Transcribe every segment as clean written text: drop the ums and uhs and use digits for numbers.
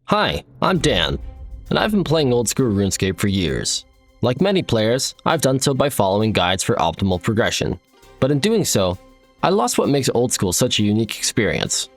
Hi, I'm Dan, and I've been playing old school RuneScape for years. Like many players, I've done so by following guides for optimal progression. But in doing so, I lost what makes old school such a unique experience.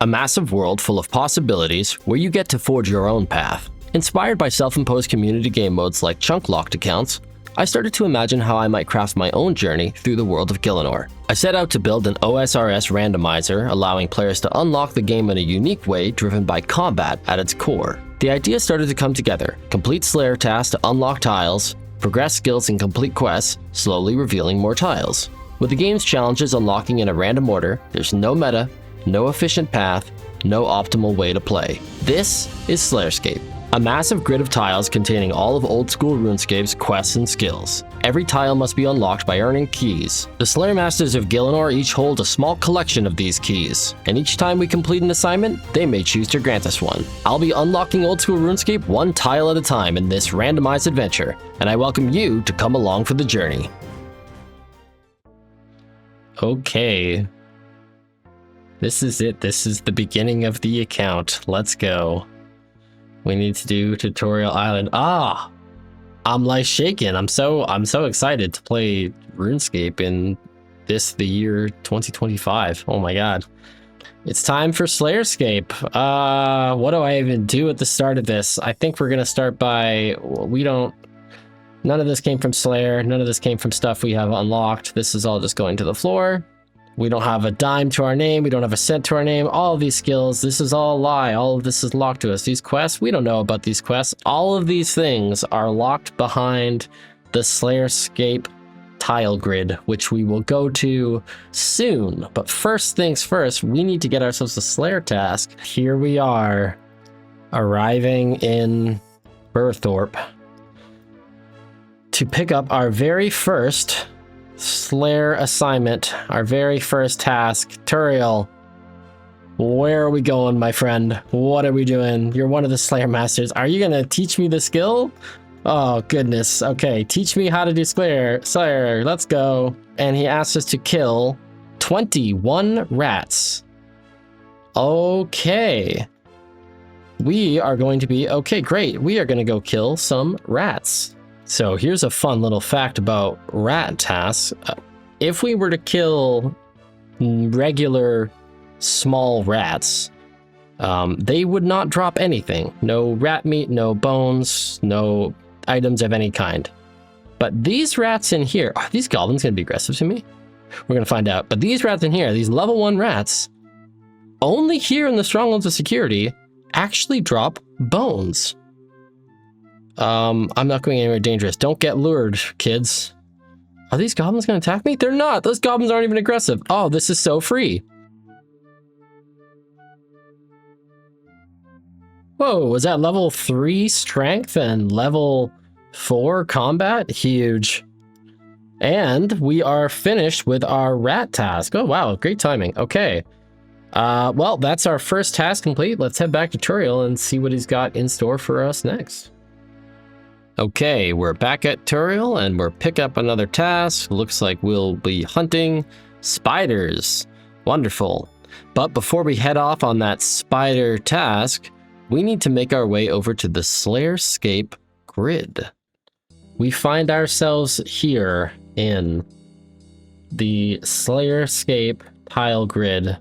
A massive world full of possibilities where you get to forge your own path. Inspired by self-imposed community game modes like chunk-locked accounts, I started to imagine how I might craft my own journey through the world of Gilenor. I set out to build an OSRS randomizer, allowing players to unlock the game in a unique way driven by combat at its core. The idea started to come together: complete Slayer tasks to unlock tiles, progress skills and complete quests, slowly revealing more tiles. With the game's challenges unlocking in a random order, there's no meta, no efficient path, no optimal way to play. This is SlayerScape, a massive grid of tiles containing all of old school RuneScape's quests and skills. Every tile must be unlocked by earning keys. The Slayer Masters of Gilenor each hold a small collection of these keys, and each time we complete an assignment, they may choose to grant us one. I'll be unlocking old school RuneScape one tile at a time in this randomized adventure, and I welcome you to come along for the journey. Okay. This is it. This is the beginning of the account. Let's go. We need to do Tutorial Island. I'm like shaking. I'm so excited to play RuneScape in the year 2025. Oh my god. It's time for SlayerScape. What do I even do at the start of this? I think we're gonna start by, none of this came from Slayer, none of this came from stuff we have unlocked. This is all just going to the floor. We don't have a dime to our name, we don't have a cent to our name. All of these skills, this is all a lie. All of this is locked to us. These quests, we don't know about these quests. All of these things are locked behind the SlayerScape tile grid, which we will go to soon. But first things first, we need to get ourselves a Slayer task. Here we are, arriving in Burthorpe to pick up our very first Slayer assignment, our very first task. Turiel, where are we going, my friend? What are we doing? You're one of the Slayer Masters. Are you gonna teach me the skill? Oh goodness. Okay, teach me how to do Slayer. Let's go. And he asked us to kill 21 rats. Okay. We are going to be, okay, great. We are gonna go kill some rats. So here's a fun little fact about rat tasks. If we were to kill regular small rats, they would not drop anything. No rat meat, no bones, no items of any kind. But these rats in here, are these goblins gonna be aggressive to me? We're gonna find out. But these rats in here, these level 1 rats, only here in the Strongholds of Security, actually drop bones. I'm not going anywhere dangerous. Don't get lured, kids. Are these goblins gonna attack me? They're not. Those goblins aren't even aggressive. Oh, this is so free. Whoa, was that level 3 strength and level 4 combat? Huge. And we are finished with our rat task. Oh wow, great timing. Okay. Well, that's our first task complete. Let's head back to Turiel and see what he's got in store for us next. Okay, we're back at Turiel and we're pick up another task. Looks like we'll be hunting spiders. Wonderful. But before we head off on that spider task, we need to make our way over to the SlayerScape grid. We find ourselves here in the SlayerScape tile grid,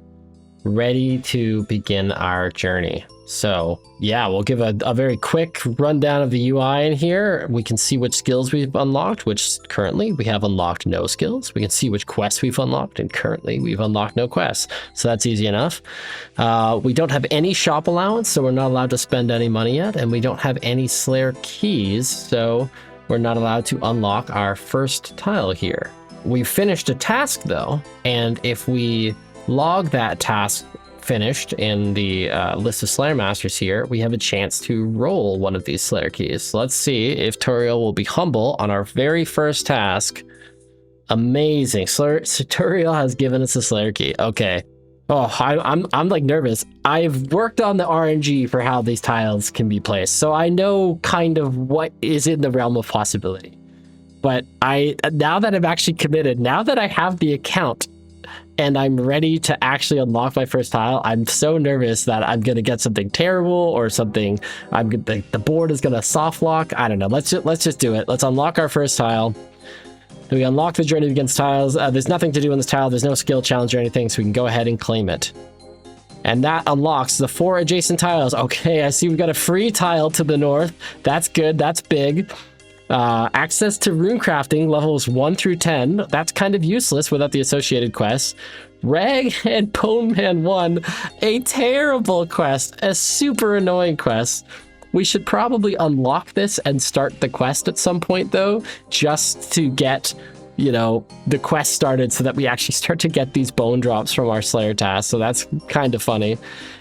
ready to begin our journey. So yeah, we'll give a very quick rundown of the UI in here. We can see which skills we've unlocked, which currently we have unlocked no skills. We can see which quests we've unlocked, and currently we've unlocked no quests. So that's easy enough. We don't have any shop allowance, so we're not allowed to spend any money yet. And we don't have any Slayer keys, so we're not allowed to unlock our first tile here. We've finished a task though, and if we log that task finished in the list of Slayer Masters here, we have a chance to roll one of these Slayer keys. So let's see if Turiel will be humble on our very first task. Amazing. Turiel has given us a Slayer key. Okay. Oh, I'm like nervous. I've worked on the RNG for how these tiles can be placed, so I know kind of what is in the realm of possibility. But now that I've actually committed, now that I have the account, and I'm ready to actually unlock my first tile. I'm so nervous that I'm gonna get something terrible or something. The board is gonna soft lock. I don't know. Let's just do it. Let's unlock our first tile. We unlock the journey against tiles. There's nothing to do on this tile. There's no skill challenge or anything, so we can go ahead and claim it. And that unlocks the 4 adjacent tiles. Okay, I see we've got a free tile to the north. That's good. That's big. Access to rune crafting levels 1 through 10. That's kind of useless without the associated quests. Rag and Bone Man 1. A terrible quest. A super annoying quest. We should probably unlock this and start the quest at some point, though, just to get, you know, the quest started so that we actually start to get these bone drops from our Slayer task. So that's kind of funny.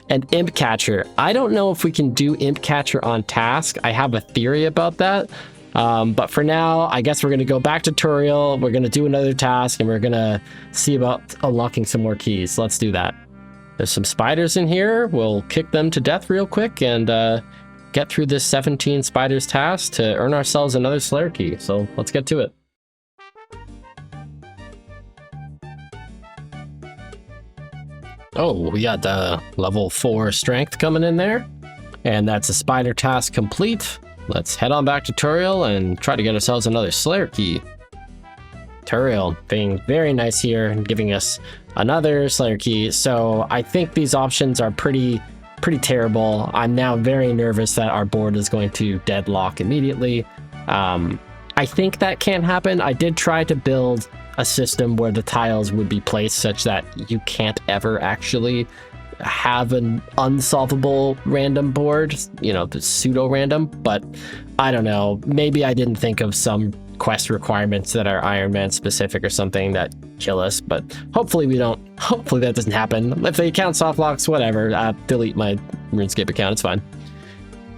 And Imp Catcher. I don't know if we can do Imp Catcher on task. I have a theory about that. But for now, I guess we're going to go back to tutorial. We're going to do another task and we're going to see about unlocking some more keys. Let's do that. There's some spiders in here. We'll kick them to death real quick and get through this 17 spiders task to earn ourselves another Slayer key. So let's get to it. Oh, we got level 4 strength coming in there. And that's a spider task complete. Let's head on back to tutorial and try to get ourselves another Slayer key. Tutorial being very nice here and giving us another Slayer key. So I think these options are pretty terrible. I'm now very nervous that our board is going to deadlock immediately. I think that can't happen. I did try to build a system where the tiles would be placed such that you can't ever actually have an unsolvable random board, you know, the pseudo random, but I don't know, maybe I didn't think of some quest requirements that are Ironman specific or something that kill us, but hopefully that doesn't happen. If the account soft locks, whatever, delete my RuneScape account, it's fine.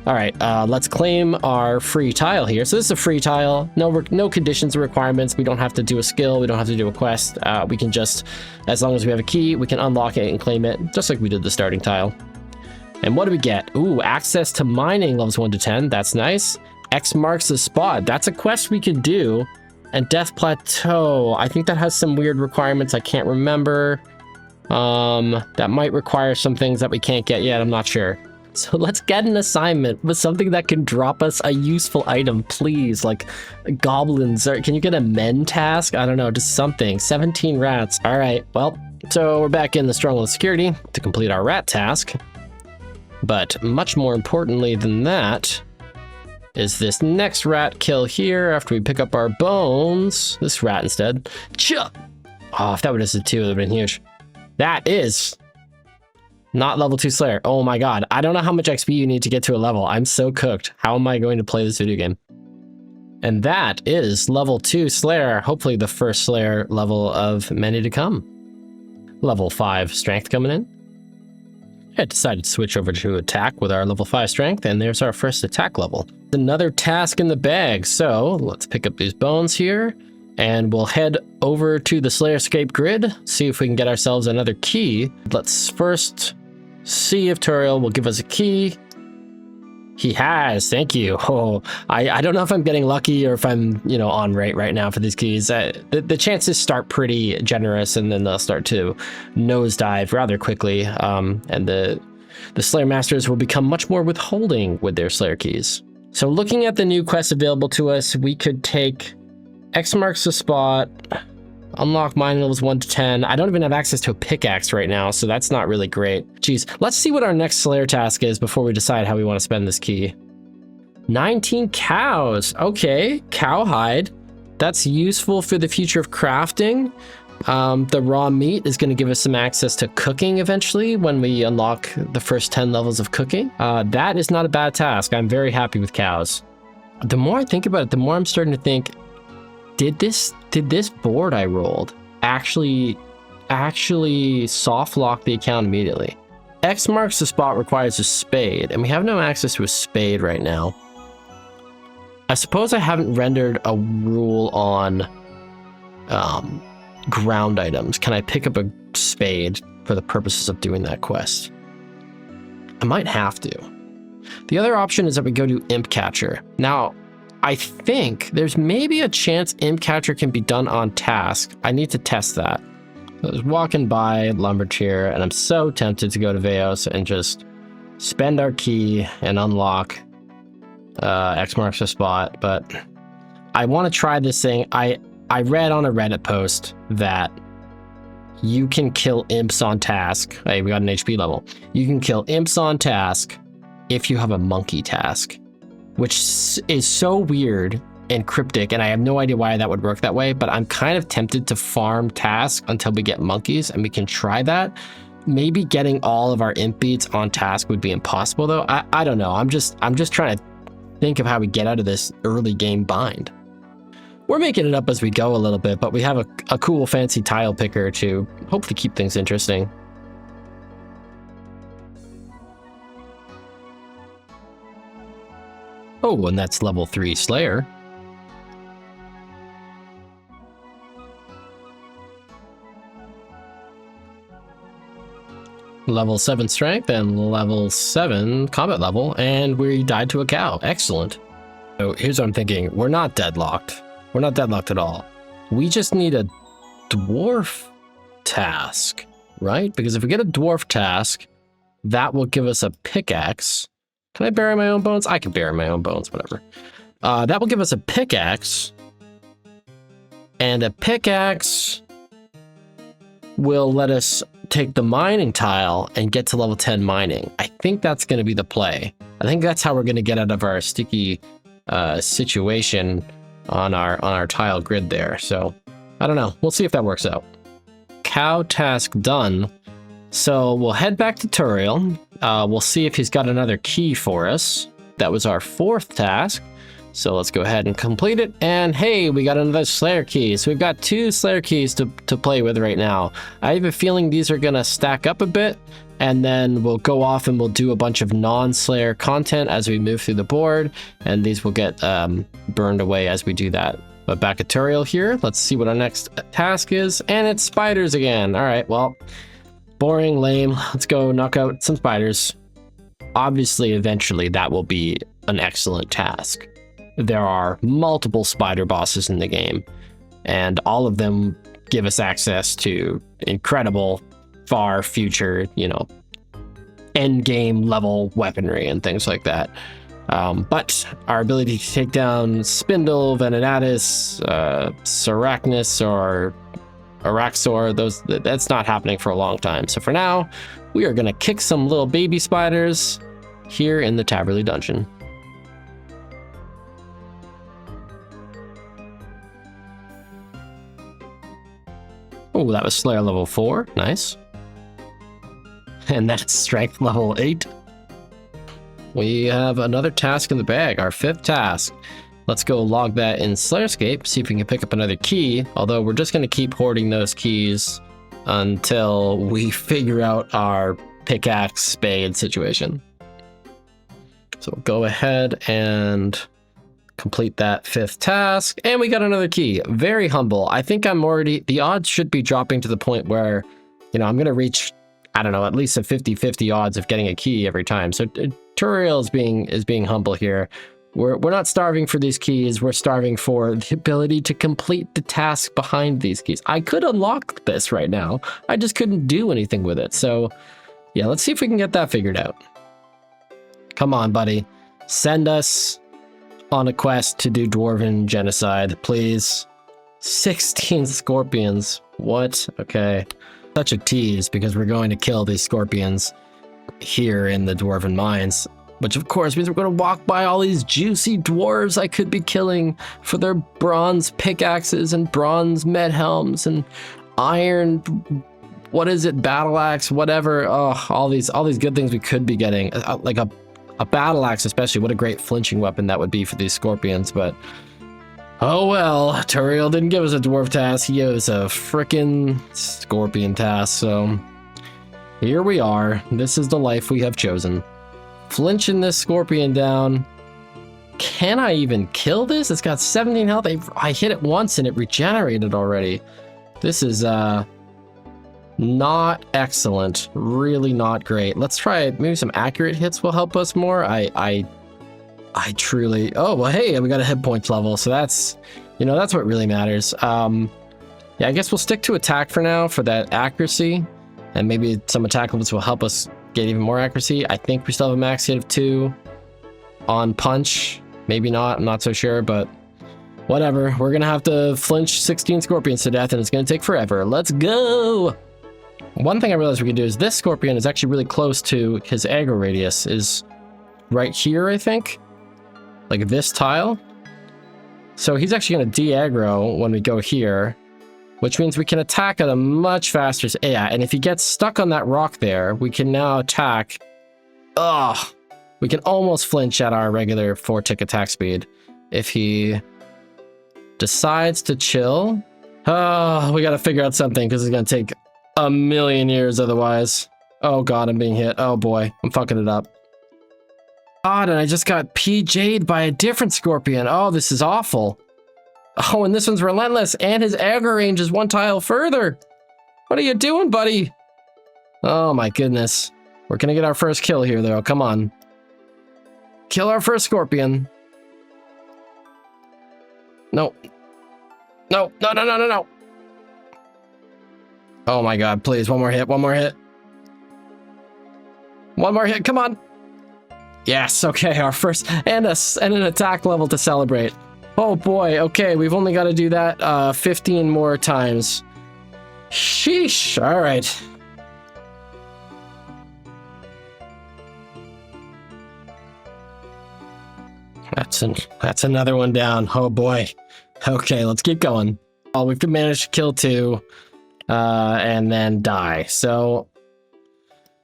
All right, let's claim our free tile here. So this is a free tile, no conditions or requirements. We don't have to do a skill, we don't have to do a quest. We can just, as long as we have a key, we can unlock it and claim it, just like we did the starting tile. And what do we get? Ooh, access to mining levels 1 to 10, that's nice. X marks the spot, that's a quest we could do. And Death Plateau, I think that has some weird requirements I can't remember. That might require some things that we can't get yet, I'm not sure. So let's get an assignment with something that can drop us a useful item, please. Like goblins, or can you get a men task? I don't know, just something. 17 rats. All right, well, so we're back in the Stronghold of Security to complete our rat task. But much more importantly than that is this next rat kill here after we pick up our bones. This rat instead. Chuh! Oh, if that would have been 2, it would have been huge. That is not level 2 Slayer. Oh my god. I don't know how much XP you need to get to a level. I'm so cooked. How am I going to play this video game? And that is level 2 Slayer. Hopefully the first Slayer level of many to come. Level 5 Strength coming in. I decided to switch over to attack with our level 5 Strength, and there's our first attack level. Another task in the bag. So let's pick up these bones here, and we'll head over to the SlayerScape grid, see if we can get ourselves another key. Let's first see if Turiel will give us a key. He has, thank you. Oh, I don't know if I'm getting lucky or if I'm, you know, on right now for these keys. The chances start pretty generous and then they'll start to nosedive rather quickly. And the Slayer Masters will become much more withholding with their Slayer keys. So looking at the new quests available to us, we could take X marks the spot, unlock mining levels 1 to 10. I don't even have access to a pickaxe right now, so that's not really great. Jeez, let's see what our next Slayer task is before we decide how we want to spend this key. 19 cows. Okay, cowhide. That's useful for the future of crafting. The raw meat is going to give us some access to cooking eventually when we unlock the first 10 levels of cooking. That is not a bad task. I'm very happy with cows. The more I think about it, the more I'm starting to think, did this board I rolled actually soft lock the account immediately? X marks the spot requires a spade, and we have no access to a spade right now. I suppose I haven't rendered a rule on ground items. Can I pick up a spade for the purposes of doing that quest? I might have to. The other option is that we go to Imp Catcher. Now, I think there's maybe a chance Imp Catcher can be done on task. I need to test that. I was walking by Lumbertier, and I'm so tempted to go to Veos and just spend our key and unlock X marks the spot, but I want to try this thing. I read on a Reddit post that you can kill imps on task. Hey, we got an HP level. You can kill imps on task if you have a monkey task, which is so weird and cryptic, and I have no idea why that would work that way, but I'm kind of tempted to farm task until we get monkeys, and we can try that. Maybe getting all of our imp beats on task would be impossible though. I don't know. I'm just trying to think of how we get out of this early game bind. We're making it up as we go a little bit, but we have a cool fancy tile picker to hopefully keep things interesting. Oh, and that's level 3 Slayer. Level 7 strength and level 7 combat level, and we died to a cow. Excellent. So here's what I'm thinking. We're not deadlocked. We're not deadlocked at all. We just need a dwarf task, right? Because if we get a dwarf task, that will give us a pickaxe. Can I bury my own bones? I can bury my own bones, whatever. That will give us a pickaxe, and a pickaxe will let us take the mining tile and get to level 10 mining. I think that's going to be the play. I think that's how we're going to get out of our sticky situation on our tile grid there. So I don't know. We'll see if that works out. Cow task done. So we'll head back to Turiel. We'll see if he's got another key for us. That was our 4th task. So let's go ahead and complete it. And hey, we got another Slayer key. So we've got 2 Slayer keys to play with right now. I have a feeling these are gonna stack up a bit, and then we'll go off and we'll do a bunch of non-Slayer content as we move through the board, and these will get burned away as we do that. But back at Turiel here, let's see what our next task is. And it's spiders again. All right, well, boring, lame. Let's go knock out some spiders. Obviously, eventually that will be an excellent task. There are multiple spider bosses in the game, and all of them give us access to incredible, far future, end game level weaponry and things like that. But our ability to take down Spindle, Venenatus, Sarachnis, or Araxor, that's not happening for a long time. So for now, we are going to kick some little baby spiders here in the Taverley dungeon. Oh, that was Slayer level 4. Nice. And that's strength level 8. We have another task in the bag, our 5th task. Let's go log that in SlayerScape, see if we can pick up another key, although we're just going to keep hoarding those keys until we figure out our pickaxe spade situation. So we'll go ahead and complete that 5th task, and we got another key. Very humble. I think the odds should be dropping to the point where, I'm going to reach, I don't know, at least a 50-50 odds of getting a key every time. So Turiel is being humble here. We're not starving for these keys. We're starving for the ability to complete the task behind these keys. I could unlock this right now. I just couldn't do anything with it. So yeah, let's see if we can get that figured out. Come on, buddy. Send us on a quest to do dwarven genocide, please. 16 scorpions. What? Okay. Such a tease, because we're going to kill these scorpions here in the dwarven mines, which of course means we're going to walk by all these juicy dwarves I could be killing for their bronze pickaxes and bronze med helms and iron, what is it, battle axe, whatever. Oh, all these good things we could be getting, like a battle axe especially. What a great flinching weapon that would be for these scorpions. But oh well, Turiel didn't give us a dwarf task, he gave us a frickin' scorpion task. So here we are. This is the life we have chosen. Flinching this scorpion down. Can I even kill this? It's got 17 health. I hit it once and it regenerated already. This is not excellent. Really not great. Let's try maybe some accurate hits will help us more. I truly, oh well, hey, we got a hit points level, so that's, that's what really matters. Yeah, I guess we'll stick to attack for now for that accuracy. And maybe some attack levels will help us get even more accuracy. I think we still have a max hit of 2 on punch. Maybe not, I'm not so sure, but whatever. We're gonna have to flinch 16 scorpions to death and it's gonna take forever. Let's go! One thing I realized we can do is this scorpion is actually really close to his aggro radius, is right here, I think. Like this tile. So he's actually gonna de-aggro when we go here, which means we can attack at a much faster... Yeah, and if he gets stuck on that rock there, we can now attack... Ugh! We can almost flinch at our regular 4-tick attack speed. If he decides to chill... Oh, we gotta figure out something, because it's gonna take a million years otherwise. Oh god, I'm being hit. Oh boy, I'm fucking it up. God, and I just got PJ'd by a different scorpion. Oh, this is awful. Oh, and this one's relentless, and his aggro range is 1 tile further. What are you doing, buddy? Oh my goodness. We're gonna get our first kill here, though. Come on. Kill our first scorpion. No. No, no, no, no, no, no. Oh my god, please, one more hit, one more hit. One more hit, come on. Yes, okay, our first, and an attack level to celebrate. Oh boy, okay, we've only got to do that 15 more times. Sheesh, all right. That's another one down. Oh boy. Okay, let's keep going. Oh, we've managed to kill 2 and then die. So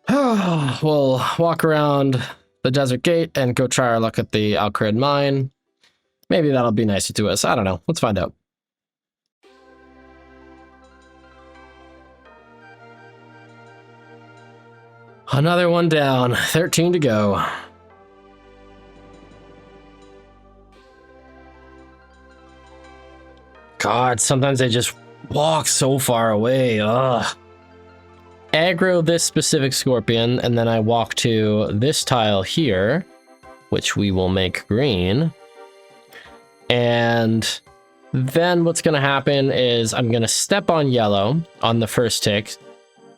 we'll walk around the desert gate and go try our luck at the Alcred mine. Maybe that'll be nicer to us. I don't know. Let's find out. Another one down. 13 to go. God, sometimes they just walk so far away. Ugh. Aggro this specific scorpion, and then I walk to this tile here, which we will make green. And then what's going to happen is I'm going to step on yellow on the first tick,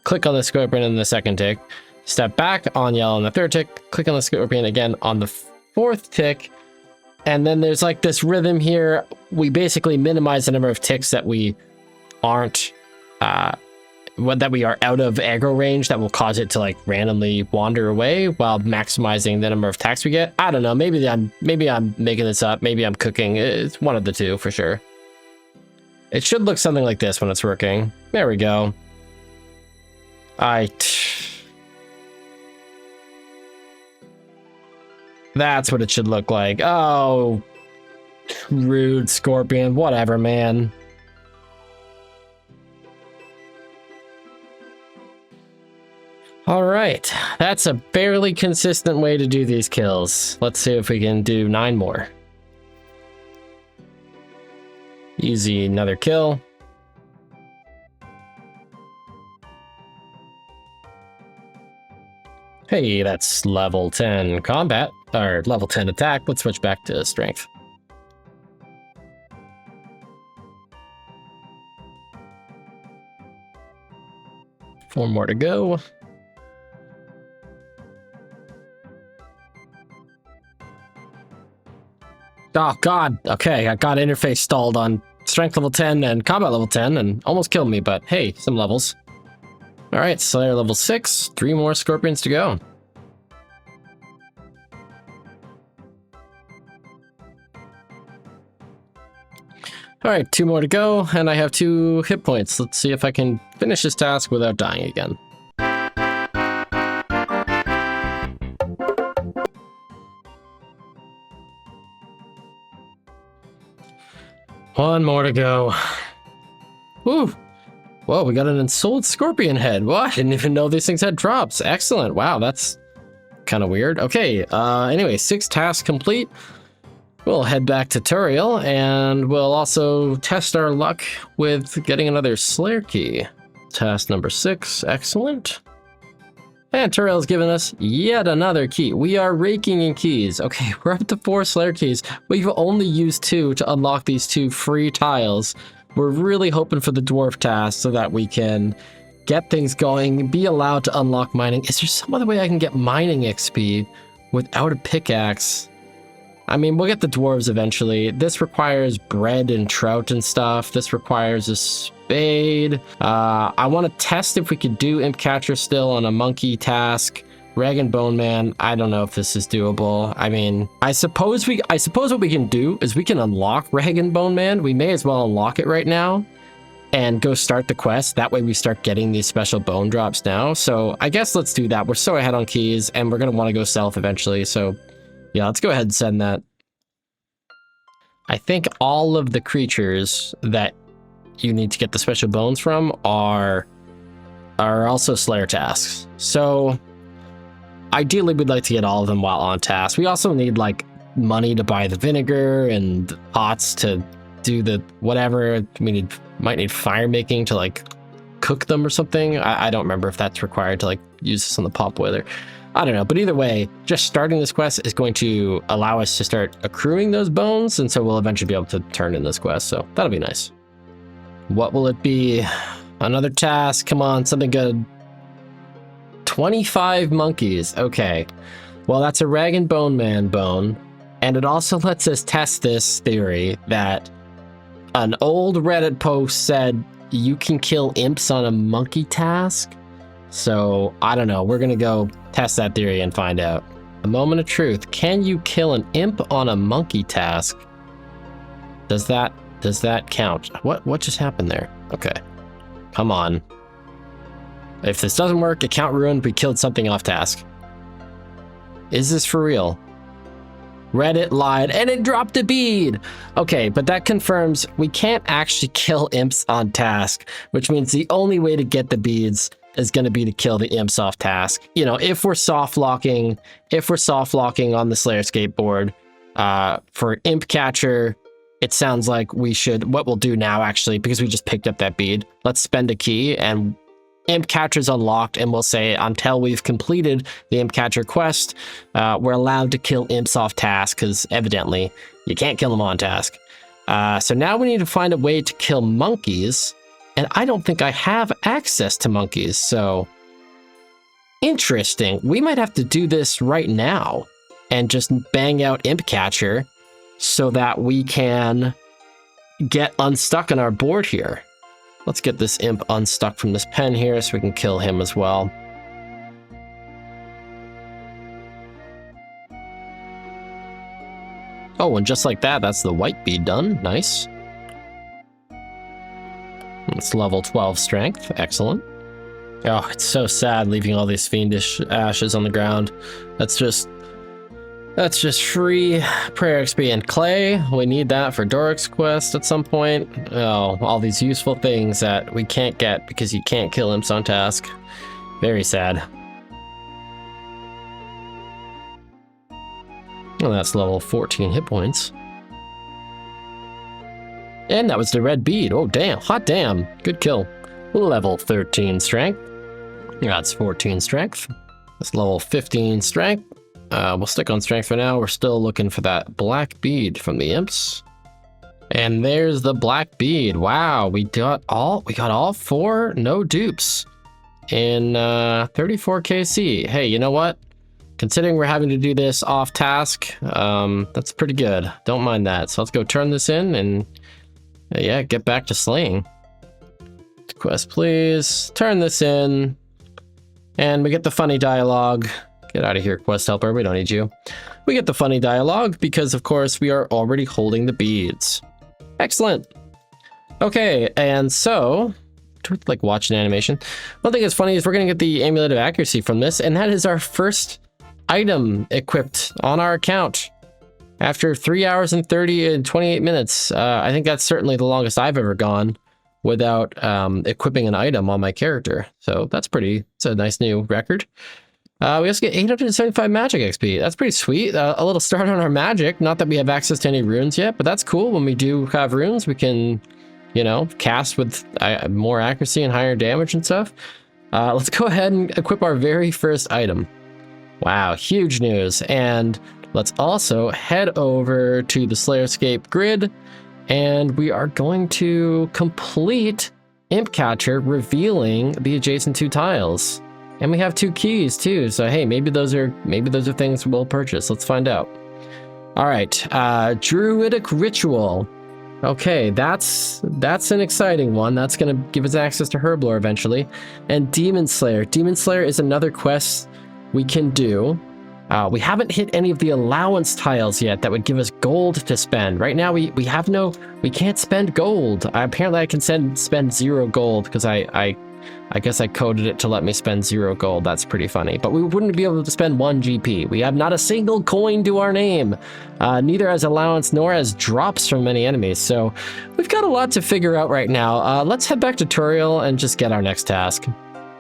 click on the scorpion in the second tick, step back on yellow on the third tick, click on the scorpion again on the 4th tick, and then there's like this rhythm here. We basically minimize the number of ticks that we aren't, that we are out of aggro range that will cause it to like randomly wander away while maximizing the number of attacks we get. I don't know. Maybe I'm making this up. Maybe I'm cooking. It's one of the two for sure. It should look something like this when it's working. There we go. That's what it should look like. Oh, rude scorpion. Whatever, man. All right, that's a fairly consistent way to do these kills. Let's see if we can do 9 more. Easy, another kill. Hey, that's level 10 combat, or level 10 attack. Let's switch back to strength. Four more to go. Oh god, okay, I got interface stalled on strength level 10 and combat level 10 and almost killed me, but hey, some levels. Alright, Slayer level 6, 3 more scorpions to go. Alright, 2 more to go, and I have 2 hit points. Let's see if I can finish this task without dying again. One more to go. Woo! Whoa, we got an ensouled scorpion head. Well, I didn't even know these things had drops. Excellent. Wow, that's kind of weird. Okay, anyway, 6 tasks complete. We'll head back to Turiel, and we'll also test our luck with getting another Slayer key. Task number 6, excellent. And Turiel's given us yet another key. We are raking in keys. Okay, we're up to 4 Slayer keys. We've only used 2 to unlock these 2 free tiles, We're really hoping for the dwarf task so that we can get things going, be allowed to unlock mining. Is there some other way I can get mining XP without a pickaxe? I mean, we'll get the dwarves eventually. This requires bread and trout and stuff. This requires a spade. I want to test if we could do imp catcher still on a monkey task. Rag and bone man, I don't know if this is doable. I mean, I suppose what we can do is we can unlock rag and bone man. We may as well unlock it right now and go start the quest. That way we start getting these special bone drops now. So I guess let's do that. We're so ahead on keys and we're going to want to go south eventually. So yeah, let's go ahead and send that. I think all of the creatures that you need to get the special bones from are also Slayer tasks. So ideally, we'd like to get all of them while on task. We also need like money to buy the vinegar and pots to do the whatever. We might need fire making to like cook them or something. I don't remember if that's required to like use this on the pot boiler. I don't know, but either way, just starting this quest is going to allow us to start accruing those bones, and so we'll eventually be able to turn in this quest, so that'll be nice. What will it be? Another task, come on, something good. 25 monkeys, okay. Well, that's a rag and bone man bone, and it also lets us test this theory that an old Reddit post said you can kill imps on a monkey task. So, I don't know, we're gonna go test that theory and find out. A moment of truth, can you kill an imp on a monkey task? Does that count? What just happened there? Okay, come on. If this doesn't work, account ruined, we killed something off task. Is this for real? Reddit lied and it dropped a bead. Okay, but that confirms we can't actually kill imps on task, which means the only way to get the beads is going to be to kill the imps off task. You know, if we're soft locking on the SlayerScape board for imp catcher, it sounds like we should, what we'll do now actually, because we just picked up that bead, let's spend a key and imp catcher's unlocked, and we'll say until we've completed the imp catcher quest, we're allowed to kill imps off task, because evidently you can't kill them on task. So now we need to find a way to kill monkeys, and I don't think I have access to monkeys, so interesting. We might have to do this right now and just bang out imp catcher so that we can get unstuck on our board here. Let's get this imp unstuck from this pen here so we can kill him as well. Oh, and just like that, that's the white bead done. Nice. It's level 12 strength. Excellent. Oh, it's so sad leaving all these fiendish ashes on the ground. That's just free prayer XP and clay. We need that for Doric's quest at some point. Oh, all these useful things that we can't get because you can't kill imps on task. Very sad. Well, that's level 14 hit points. And that was the red bead. Oh, damn. Hot damn. Good kill. Level 13 strength. That's 14 strength. That's level 15 strength. We'll stick on strength for now. We're still looking for that black bead from the imps. And there's the black bead. Wow, we got all four no dupes in 34 KC. Hey, you know what? Considering we're having to do this off task, that's pretty good. Don't mind that. So let's go turn this in and yeah, get back to slaying. Quest, please. Turn this in. And we get the funny dialogue. Get out of here, quest helper. We don't need you. We get the funny dialogue because, of course, we are already holding the beads. Excellent. Okay, and so, like watch an animation. One thing that's funny is we're going to get the Amulet of Accuracy from this, and that is our first item equipped on our account. After 3 hours and 28 minutes, I think that's certainly the longest I've ever gone without equipping an item on my character. So it's a nice new record. We also get 875 magic XP. That's pretty sweet. A little start on our magic. Not that we have access to any runes yet, but that's cool. When we do have runes, we can, you know, cast with more accuracy and higher damage and stuff. Let's go ahead and equip our very first item. Wow, huge news. And let's also head over to the SlayerScape grid And we are going to complete Imp Catcher, revealing the adjacent 2 tiles. And we have 2 keys too, so hey, maybe those are things we'll purchase. Let's find out. All right, Druidic Ritual. Okay, that's an exciting one. That's gonna give us access to Herblore eventually. And Demon Slayer. Demon Slayer is another quest we can do. We haven't hit any of the allowance tiles yet that would give us gold to spend. Right now we can't spend gold. Apparently I can spend 0 gold because I guess I coded it to let me spend 0 gold. That's pretty funny. But we wouldn't be able to spend 1 GP. We have not a single coin to our name, neither as allowance nor as drops from many enemies. So we've got a lot to figure out right now. Let's head back to Turiel and just get our next task.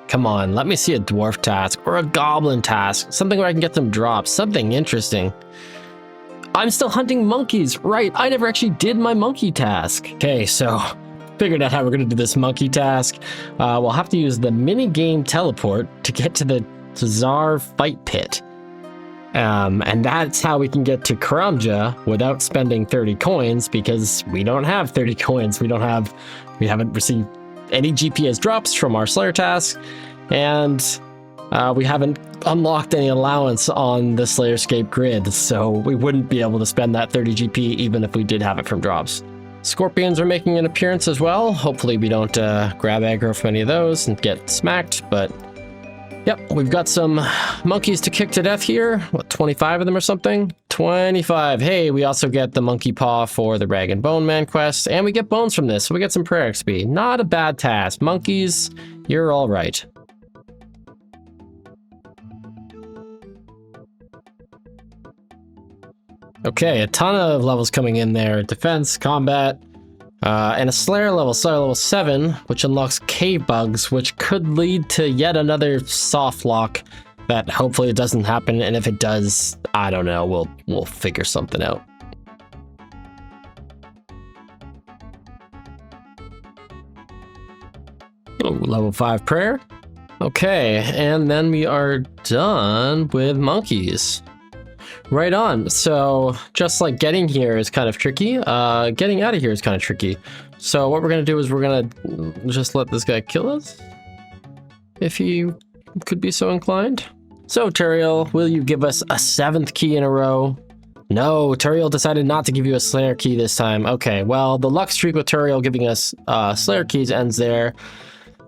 Come on, let me see a dwarf task or a goblin task. Something where I can get some drops, something interesting. I'm still hunting monkeys, right? I never actually did my monkey task. Okay, so figured out how we're gonna do this monkey task. We'll have to use the mini game teleport to get to the Tsar fight pit. And that's how we can get to Karamja without spending 30 coins because we don't have 30 coins. We haven't received any GPS drops from our Slayer task, and we haven't unlocked any allowance on the SlayerScape grid, so we wouldn't be able to spend that 30 GP even if we did have it from drops. Scorpions are making an appearance as well. Hopefully we don't grab aggro from any of those and get smacked, but yep, we've got some monkeys to kick to death here. What, 25 of them or something? 25. Hey, we also get the monkey paw for the Rag and Bone Man quest, and we get bones from this, so we get some prayer XP. Not a bad task. Monkeys, you're all right. Okay, a ton of levels coming in there. Defense, combat, and a Slayer level 7, which unlocks cave bugs, which could lead to yet another soft lock that hopefully it doesn't happen, and if it does, I don't know, we'll figure something out. Oh, level 5 prayer. Okay, and then we are done with monkeys. Right on. So just like getting here is kind of tricky, getting out of here is kind of tricky. So what we're gonna do is we're gonna just let this guy kill us, if he could be so inclined. So Turiel, will you give us a 7th key in a row? No, Turiel decided not to give you a Slayer key this time. Okay, well, the luck streak with Turiel giving us Slayer keys ends there.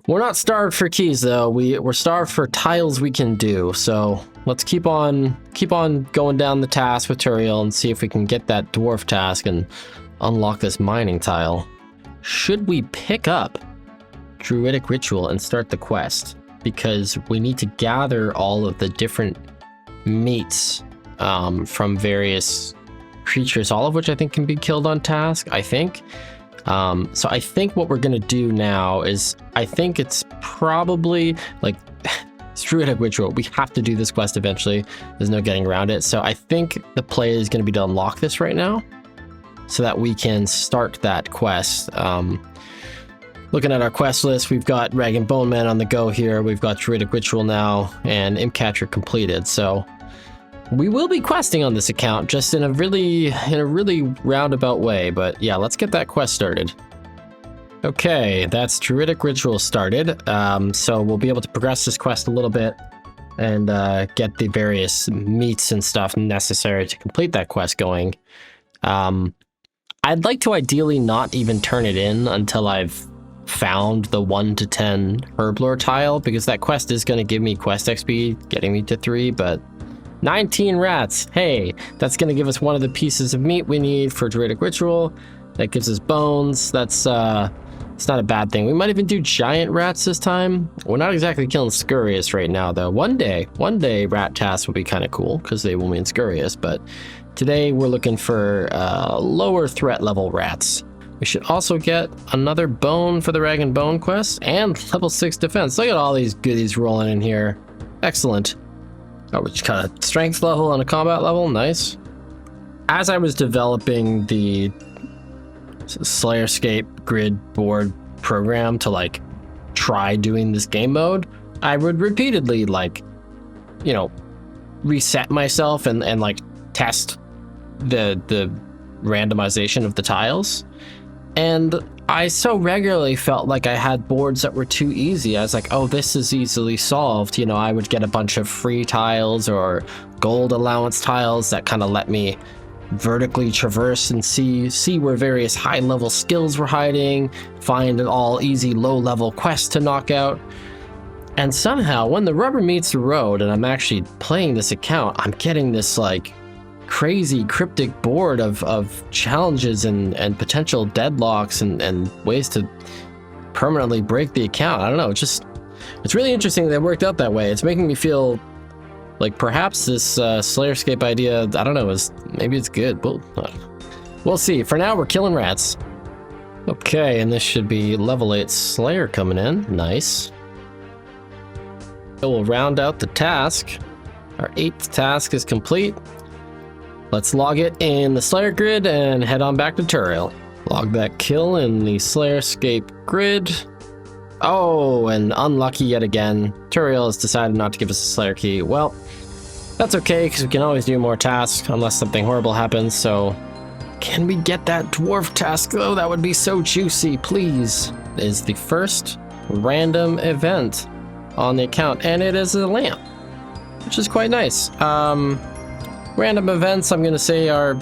We're not starved for keys though. We're starved for tiles we can do. So let's keep on going down the task with Turiel and see if we can get that dwarf task and unlock this mining tile. Should we pick up Druidic Ritual and start the quest? Because we need to gather all of the different meats from various creatures, all of which I think can be killed on task, I think. So I think what we're gonna do now is, I think it's probably like it's Druidic Ritual. We have to do this quest eventually. There's no getting around it. So I think the play is gonna be to unlock this right now so that we can start that quest. Looking at our quest list, we've got Rag and Bone Man on the go here. We've got Druidic Ritual now and Imp Catcher completed. So we will be questing on this account, just in a really roundabout way. But yeah, let's get that quest started. Okay, that's Druidic Ritual started. So we'll be able to progress this quest a little bit and get the various meats and stuff necessary to complete that quest going. I'd like to ideally not even turn it in until I've found the 1 to 10 Herblore tile, because that quest is going to give me quest XP, getting me to 3, but 19 rats. Hey, that's going to give us one of the pieces of meat we need for Druidic Ritual. That gives us bones. That's it's not a bad thing. We might even do giant rats this time. We're not exactly killing Scurrius right now, though. One day rat tasks will be kind of cool because they will mean Scurrius, but today we're looking for lower threat level rats. We should also get another bone for the Rag and Bone quest and level 6 defense. Look at all these goodies rolling in here. Excellent. Oh, we just got a strength level and a combat level. Nice. As I was developing the SlayerScape grid board program to like try doing this game mode, I would repeatedly like, you know, reset myself and like test the randomization of the tiles. And I so regularly felt like I had boards that were too easy. I was like, oh, this is easily solved. You know, I would get a bunch of free tiles or gold allowance tiles that kind of let me vertically traverse and see where various high-level skills were hiding, find all easy low-level quests to knock out. And somehow, when the rubber meets the road and I'm actually playing this account, I'm getting this like crazy cryptic board of challenges and potential deadlocks and ways to permanently break the account. I don't know, it's really interesting that it worked out that way. It's making me feel like perhaps this SlayerScape idea, I don't know, maybe it's good. We'll see. For now, we're killing rats. Okay, and this should be level 8 Slayer coming in. Nice. We'll round out the task. Our 8th task is complete. Let's log it in the Slayer grid and head on back to Turiel. Log that kill in the SlayerScape grid. Oh, and unlucky yet again. Turiel has decided not to give us a Slayer key. Well, that's okay, because we can always do more tasks unless something horrible happens, so... Can we get that dwarf task, though? That would be so juicy, please. It is the first random event on the account, and it is a lamp, which is quite nice. Random events, I'm going to say, are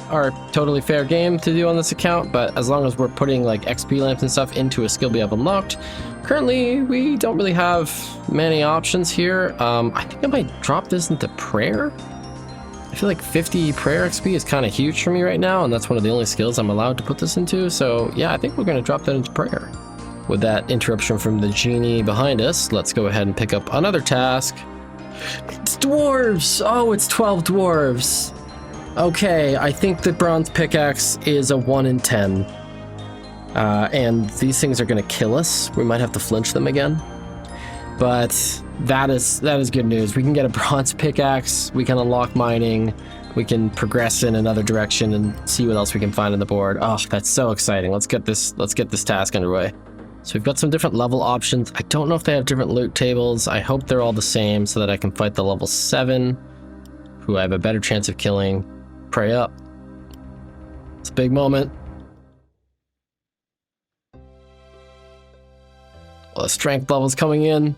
totally fair game to do on this account, but as long as we're putting like XP lamps and stuff into a skill we have unlocked, currently we don't really have many options here. I think I might drop this into prayer. I feel like 50 prayer XP is kind of huge for me right now, and that's one of the only skills I'm allowed to put this into, so yeah, I think we're going to drop that into prayer. With that interruption from the genie behind us, let's go ahead and pick up another task. It's dwarves! Oh, it's 12 dwarves. Okay, I think the bronze pickaxe is a 1 in 10. And these things are gonna kill us. We might have to flinch them again. But that is good news. We can get a bronze pickaxe, we can unlock mining, we can progress in another direction and see what else we can find on the board. Oh, that's so exciting. Let's get this task underway. So we've got some different level options. I don't know if they have different loot tables. I hope they're all the same so that I can fight the level 7, who I have a better chance of killing. Pray up. It's a big moment. Well, the strength level's coming in.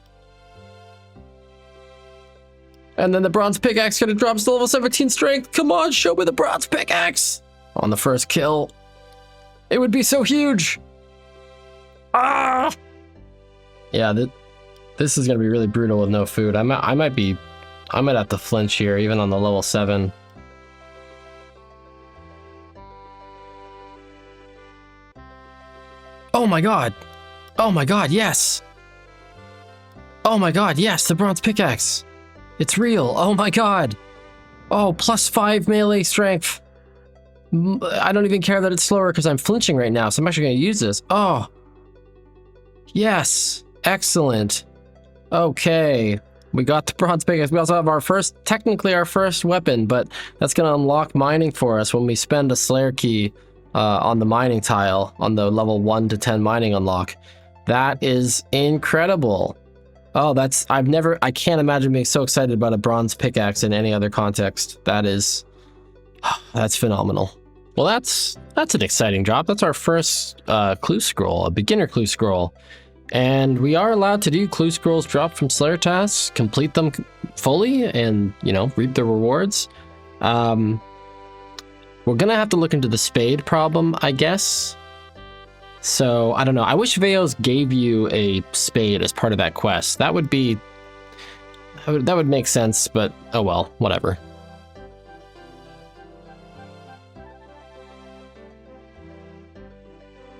And then the bronze pickaxe gonna drop to level 17 strength. Come on, show me the bronze pickaxe! On the first kill. It would be so huge! Ah! Yeah, this is gonna be really brutal with no food. I might have to flinch here, even on the level 7. Oh my god! Oh my god, yes! Oh my god, yes, the bronze pickaxe! It's real, oh my god! Oh, +5 melee strength! I don't even care that it's slower because I'm flinching right now, so I'm actually gonna use this. Oh! Yes! Excellent! Okay, we got the bronze pickaxe. We also have technically our first weapon, but that's gonna unlock mining for us when we spend a Slayer key on the mining tile, on the level 1 to 10 mining unlock. That is incredible. Oh, I can't imagine being so excited about a bronze pickaxe in any other context. That's phenomenal. Well, that's an exciting drop. That's our first clue scroll, a beginner clue scroll. And we are allowed to do clue scrolls dropped from Slayer tasks, complete them fully, and, you know, reap the rewards. We're gonna have to look into the spade problem, I guess. So, I don't know. I wish Veos gave you a spade as part of that quest. That would make sense, but oh well, whatever.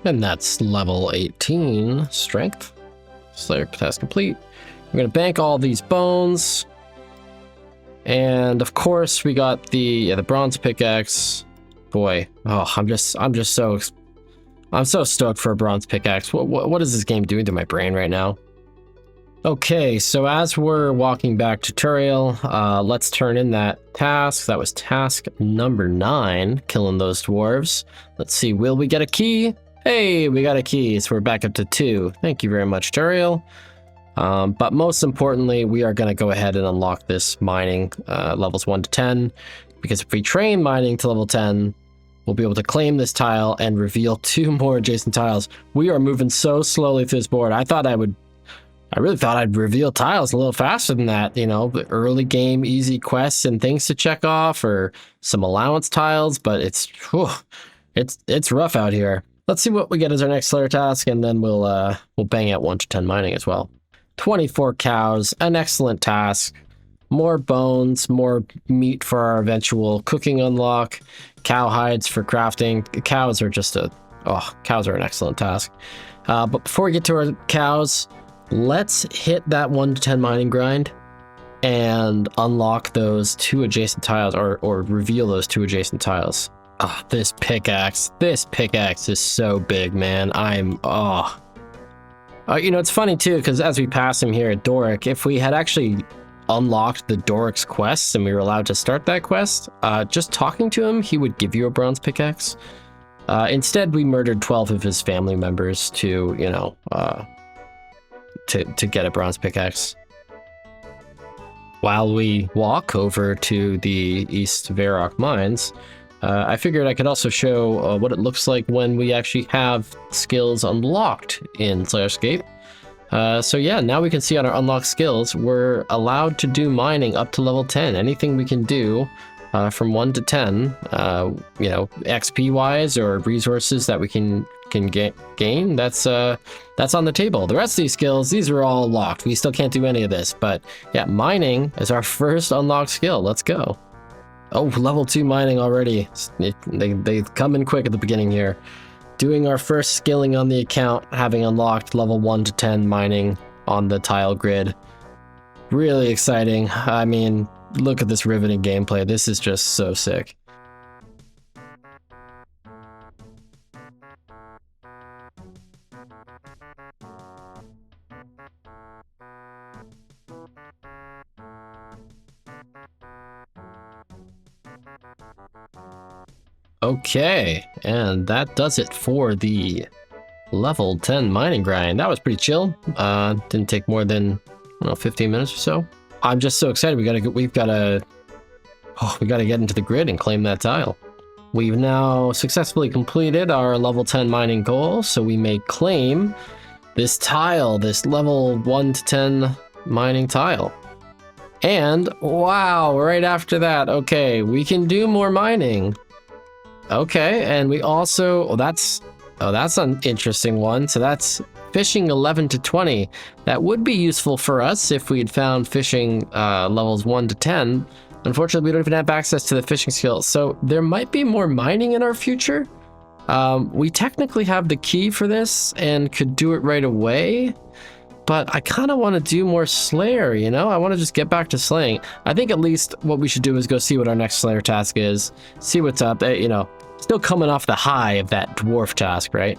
And that's level 18 strength. Slayer task complete. We're gonna bank all these bones. And of course we got the bronze pickaxe. Boy, oh, I'm so stoked for a bronze pickaxe. What is this game doing to my brain right now? Okay, so as we're walking back to Turiel, let's turn in that task. That was task number 9, killing those dwarves. Let's see, will we get a key? Hey, we got a key, so we're back up to 2. Thank you very much, Turiel. But most importantly, we are going to go ahead and unlock this mining levels 1 to 10, because if we train mining to level 10, we'll be able to claim this tile and reveal 2 more adjacent tiles. We are moving so slowly through this board. I really thought I'd reveal tiles a little faster than that, you know, early game easy quests and things to check off, or some allowance tiles, but it's rough out here. Let's see what we get as our next Slayer task, and then we'll bang out 1 to 10 mining as well. 24 cows, an excellent task. More bones, more meat for our eventual cooking unlock, cow hides for crafting. Cows are just cows are an excellent task. But before we get to our cows, let's hit that 1 to 10 mining grind and unlock those 2 adjacent tiles, or reveal those 2 adjacent tiles. This pickaxe is so big, man. You know, it's funny too, because as we pass him here at Doric, if we had actually unlocked the Doric's quests and we were allowed to start that quest, just talking to him, he would give you a bronze pickaxe. Instead, we murdered 12 of his family members to, you know, to get a bronze pickaxe. While we walk over to the East Varrock mines, I figured I could also show what it looks like when we actually have skills unlocked in SlayerScape. So yeah, now we can see on our unlocked skills, we're allowed to do mining up to level 10. Anything we can do from 1 to 10, you know, XP wise or resources that we can gain, that's on the table. The rest of these skills, these are all locked. We still can't do any of this, but yeah, mining is our first unlocked skill. Let's go. Oh, level 2 mining already. They come in quick at the beginning here. Doing our first skilling on the account, having unlocked level 1 to 10 mining on the tile grid. Really exciting. I mean, look at this riveting gameplay. This is just so sick. Okay, and that does it for the level 10 mining grind. That was pretty chill. Didn't take more than, I don't know, 15 minutes or so. I'm just so excited. We gotta get into the grid and claim that tile. We've now successfully completed our level 10 mining goal, so we may claim this tile, this level 1 to 10 mining tile. And wow, right after that, okay, we can do more mining. Okay, and we also, that's an interesting one. So that's fishing 11 to 20. That would be useful for us if we had found fishing levels 1 to 10. Unfortunately, we don't even have access to the fishing skills. So there might be more mining in our future. We technically have the key for this and could do it right away. But I kind of want to do more Slayer, you know? I want to just get back to slaying. I think at least what we should do is go see what our next Slayer task is. See what's up, you know. Still coming off the high of that dwarf task, right?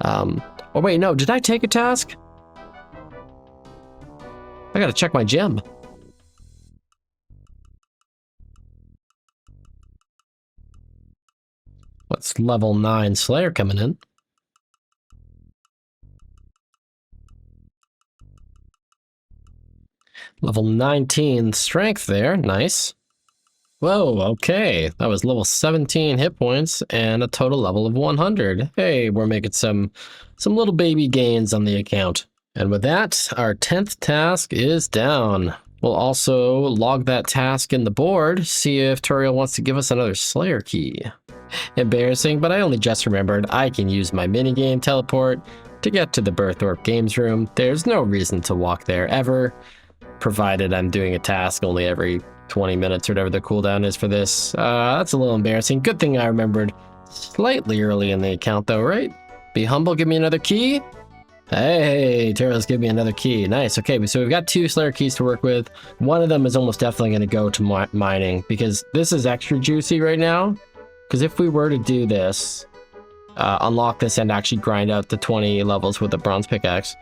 Oh wait, no, did I take a task? I gotta check my gem. What's level 9 Slayer coming in? Level 19 strength there, nice. Whoa, okay, that was level 17 hit points and a total level of 100. Hey, we're making some little baby gains on the account. And with that, our 10th task is down. We'll also log that task in the board, see if Turiel wants to give us another Slayer key. Embarrassing, but I only just remembered I can use my minigame teleport to get to the Birthorpe Games Room. There's no reason to walk there ever, provided I'm doing a task only every 20 minutes or whatever the cooldown is for this. That's a little embarrassing. Good thing I remembered slightly early in the account though, right? Be humble, give me another key. Hey, Turiel's give me another key. Nice, okay, so we've got 2 Slayer keys to work with. One of them is almost definitely gonna go to mining because this is extra juicy right now. Because if we were to do this, unlock this and actually grind out the 20 levels with a bronze pickaxe,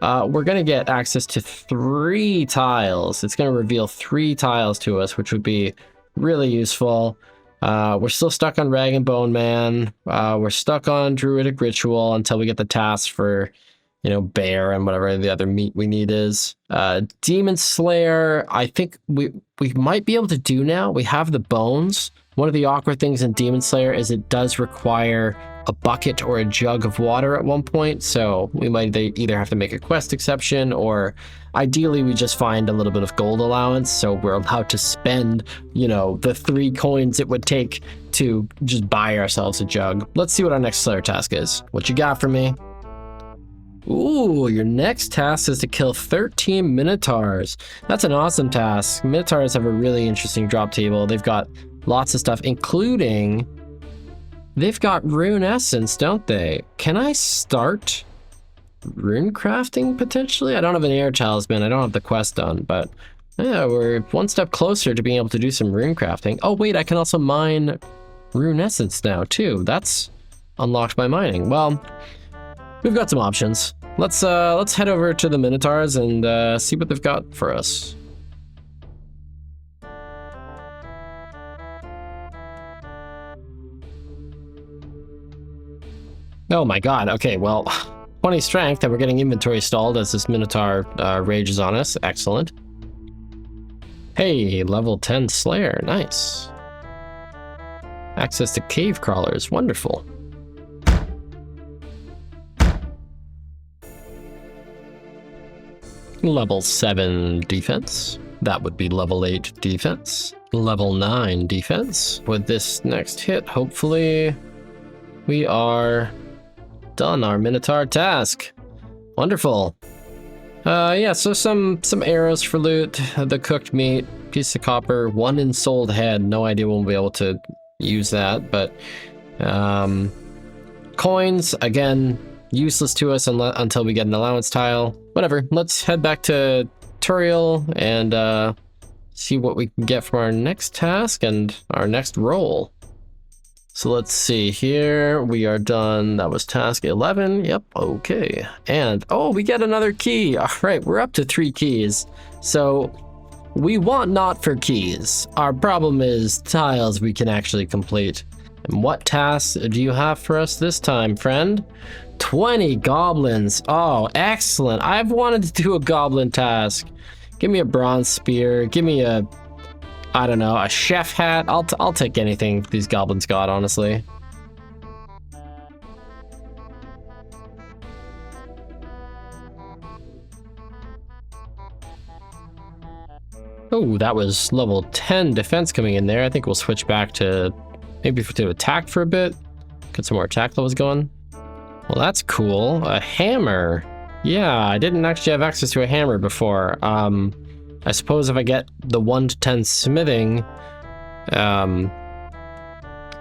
we're going to get access to 3 tiles. It's going to reveal 3 tiles to us, which would be really useful. We're still stuck on Rag and Bone Man. We're stuck on Druidic Ritual until we get the task for, you know, Bear and whatever the other meat we need is. Demon Slayer, I think we might be able to do now. We have the bones. One of the awkward things in Demon Slayer is it does require a bucket or a jug of water at one point, so we might either have to make a quest exception, or ideally we just find a little bit of gold allowance, so we're allowed to spend, you know, the 3 coins it would take to just buy ourselves a jug. Let's see what our next Slayer task is. What you got for me? Ooh, your next task is to kill 13 Minotaurs. That's an awesome task. Minotaurs have a really interesting drop table. They've got lots of stuff, including they've got rune essence, don't they? Can I start rune crafting potentially? I don't have an air talisman. I don't have the quest done, but yeah, we're one step closer to being able to do some rune crafting. Oh wait, I can also mine rune essence now too. That's unlocked by mining. Well, we've got some options. Let's head over to the Minotaurs and see what they've got for us. Oh my god, okay, well, 20 strength, and we're getting inventory stalled as this Minotaur rages on us. Excellent. Hey, level 10 Slayer, nice. Access to cave crawlers, wonderful. Level 7 defense. That would be level 8 defense. Level 9 defense. With this next hit, hopefully, we are done our Minotaur task. Wonderful. Yeah, so some arrows for loot, the cooked meat, piece of copper, 1 ensouled head. No idea when we'll be able to use that, but coins, again, useless to us until we get an allowance tile. Whatever, let's head back to Turiel and see what we can get from our next task and our next roll. So let's see here, we are done. That was task 11, yep, okay. And, oh, we get another key. All right, we're up to 3 keys. So we want not for keys. Our problem is tiles we can actually complete. And what tasks do you have for us this time, friend? 20 goblins, oh, excellent. I've wanted to do a goblin task. Give me a bronze spear, give me a, I don't know, a chef hat. I'll take anything these goblins got, honestly. Oh, that was level 10 defense coming in there. I think we'll switch back to maybe to attack for a bit. Get some more attack levels going. Well, that's cool. A hammer. Yeah, I didn't actually have access to a hammer before. I suppose if I get the 1 to 10 smithing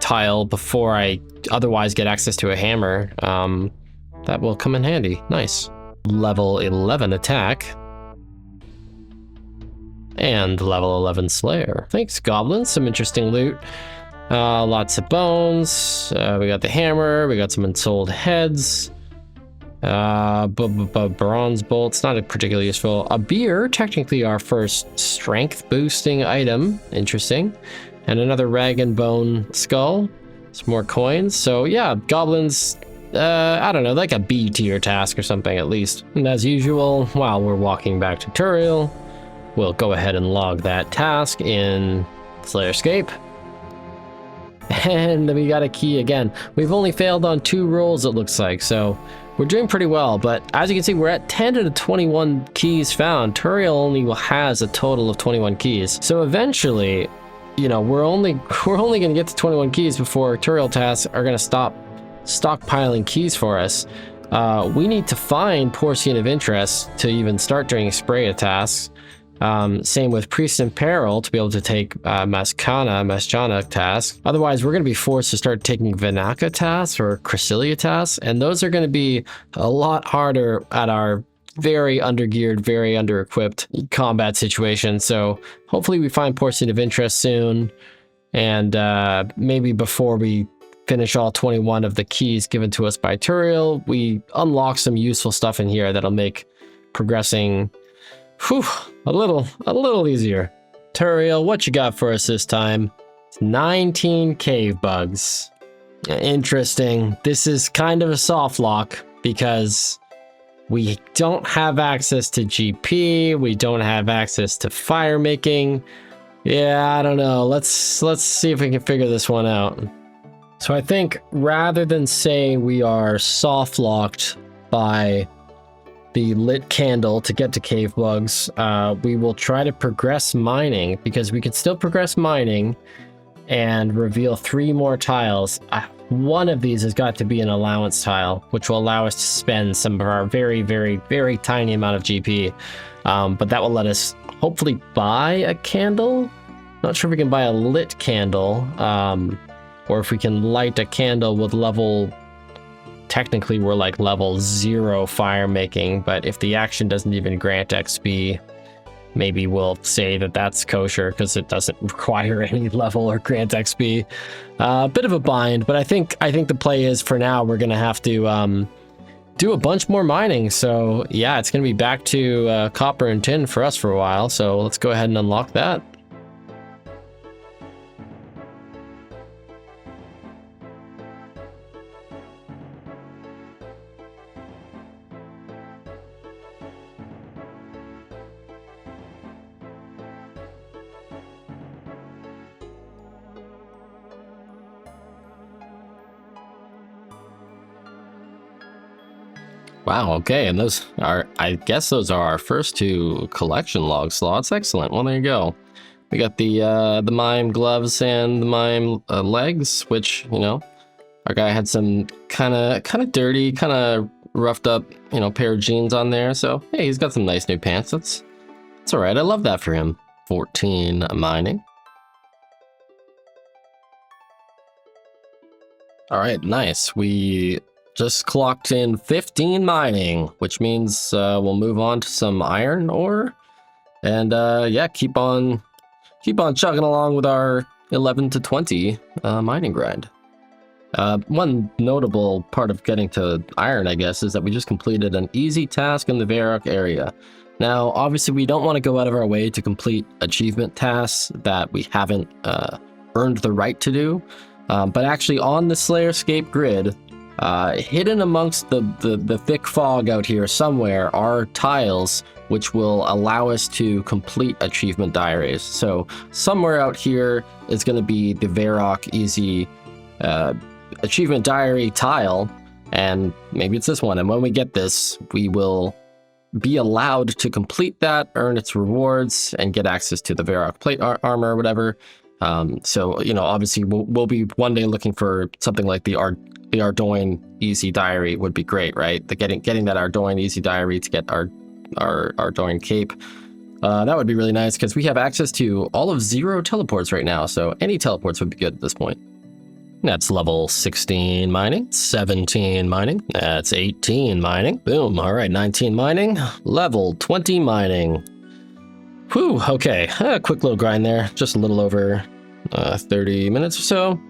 tile before I otherwise get access to a hammer, that will come in handy. Nice. Level 11 attack. And level 11 Slayer. Thanks, goblins. Some interesting loot. Lots of bones. We got the hammer. We got some ensouled heads. Bronze bolts, not particularly useful. A beer, technically our first strength boosting item. Interesting. And another rag and bone skull. Some more coins. So yeah, goblins, I don't know, like a B tier task or something at least. And as usual, while we're walking back to Turiel, we'll go ahead and log that task in SlayerScape. And we got a key again. We've only failed on 2 rolls, it looks like, so we're doing pretty well. But as you can see, we're at 10 out of 21 keys found. Turiel only has a total of 21 keys. So eventually, you know, we're only going to get to 21 keys before Turiel tasks are going to stop stockpiling keys for us. We need to find Porcine of Interest to even start doing spray tasks. Same with Priest in Peril to be able to take Maschana tasks. Otherwise, we're going to be forced to start taking Vinaka tasks or Chrysilla tasks, and those are going to be a lot harder at our very undergeared, very under-equipped combat situation. So hopefully we find Porcine of Interest soon, and maybe before we finish all 21 of the keys given to us by Turiel, we unlock some useful stuff in here that'll make progressing a little easier. Turiel, what you got for us this time? 19 cave bugs. Interesting. This is kind of a soft lock because we don't have access to GP, we don't have access to fire making. Yeah, I don't know. Let's see if we can figure this one out. So I think rather than say we are soft locked by the lit candle to get to cave bugs, we will try to progress mining, because we could still progress mining and reveal 3 more tiles. One of these has got to be an allowance tile, which will allow us to spend some of our very, very, very tiny amount of GP. But that will let us hopefully buy a candle. Not sure if we can buy a lit candle, or if we can light a candle with level... Technically, we're like level 0 fire making, but if the action doesn't even grant XP, maybe we'll say that that's kosher because it doesn't require any level or grant XP. Bit of a bind, but I think the play is, for now, we're gonna have to do a bunch more mining. So yeah, it's gonna be back to copper and tin for us for a while. So let's go ahead and unlock that. Wow, okay, and those are, I guess those are our first 2 collection log slots. Excellent. Well, there you go. We got the mime gloves and the mime legs, which, you know, our guy had some kind of dirty, kind of roughed up, you know, pair of jeans on there. So, hey, he's got some nice new pants. That's all right. I love that for him. 14 mining. All right, nice. We just clocked in 15 mining, which means we'll move on to some iron ore, and yeah, keep on chugging along with our 11 to 20 mining grind. One notable part of getting to iron, I guess, is that we just completed an easy task in the Varrock area. Now, obviously, we don't want to go out of our way to complete achievement tasks that we haven't earned the right to do, but actually on the SlayerScape grid, hidden amongst the thick fog out here somewhere are tiles which will allow us to complete achievement diaries. So somewhere out here is going to be the Varrock easy achievement diary tile, and maybe it's this one. And when we get this, we will be allowed to complete that, earn its rewards, and get access to the Varrock plate armor or whatever. So, you know, obviously we'll be one day looking for something like the Ardoin Easy Diary would be great, right? Getting that Ardoin Easy Diary to get our Ardoin Cape. That would be really nice because we have access to all of 0 teleports right now, so any teleports would be good at this point. That's level 16 mining, 17 mining, that's 18 mining, boom, all right, 19 mining, level 20 mining. Whew, okay, quick little grind there, just a little over 30 minutes or so.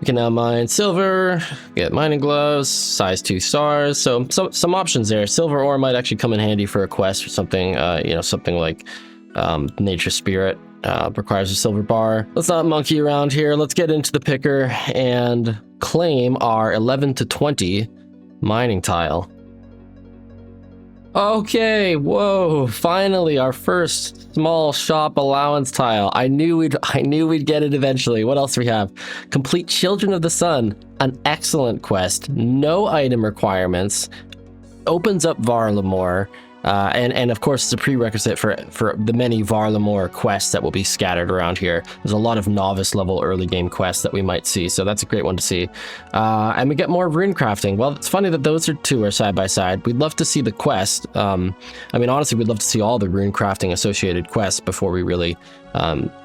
We can now mine silver, get mining gloves, size 2 stars, so some options there. Silver ore might actually come in handy for a quest or something, you know, something like Nature Spirit requires a silver bar. Let's not monkey around here, let's get into the picker and claim our 11 to 20 mining tile. Okay, whoa, finally our first small shop allowance tile. I knew we'd get it eventually. What else do we have? Complete Children of the Sun, an excellent quest, no item requirements, opens up Varlemore, and of course it's a prerequisite for the many Varlemore quests that will be scattered around here. There's a lot of novice level early game quests that we might see, so that's a great one to see. And we get more rune crafting. Well, it's funny that those two are side by side. We'd love to see the quest. I mean, honestly, we'd love to see all the rune crafting associated quests before we really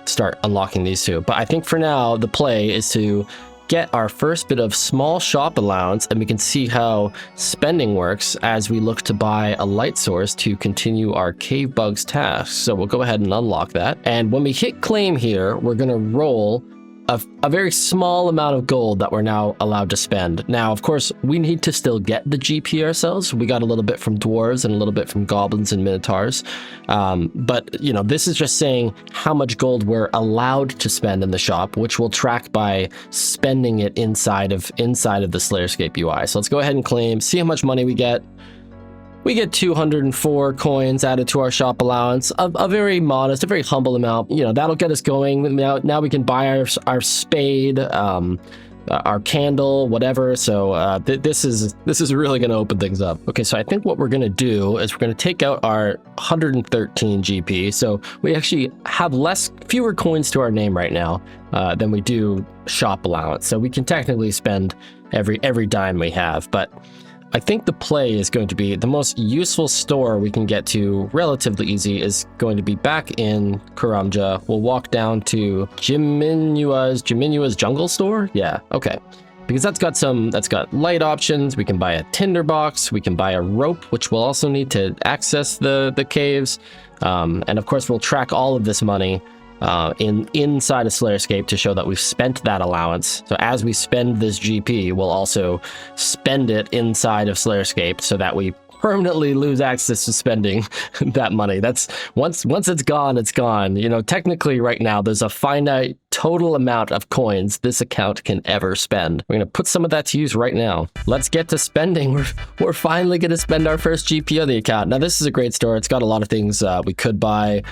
start unlocking these two. But I think for now, the play is to get our first bit of small shop allowance, and we can see how spending works as we look to buy a light source to continue our cave bugs tasks. So we'll go ahead and unlock that. And when we hit claim here, we're going to roll a very small amount of gold that we're now allowed to spend. Now, of course, we need to still get the GP ourselves. We got a little bit from dwarves and a little bit from goblins and minotaurs. But, you know, this is just saying how much gold we're allowed to spend in the shop, which we'll track by spending it inside of the SlayerScape UI. So let's go ahead and claim, see how much money we get. we get 204 coins added to our shop allowance, a very modest, a very humble amount. You know, that'll get us going. Now we can buy our spade, our candle, whatever. So this is really going to open things up. Okay, so I think what we're going to do is we're going to take out our 113 GP. So we actually have fewer coins to our name right now than we do shop allowance. So we can technically spend every dime we have, but I think the play is going to be the most useful store we can get to relatively easy is going to be back in Karamja. We'll walk down to Gimenua's jungle store. Yeah, okay. Because that's got light options. We can buy a tinderbox. We can buy a rope, which we'll also need to access the caves. And of course, we'll track all of this money inside of SlayerScape to show that we've spent that allowance. So as we spend this GP, we'll also spend it inside of SlayerScape so that we permanently lose access to spending that money. That's once it's gone, it's gone. You know, technically right now there's a finite total amount of coins this account can ever spend. We're gonna put some of that to use right now. Let's get to spending. We're finally gonna spend our first GP on the account. Now this is a great store. It's got a lot of things we could buy.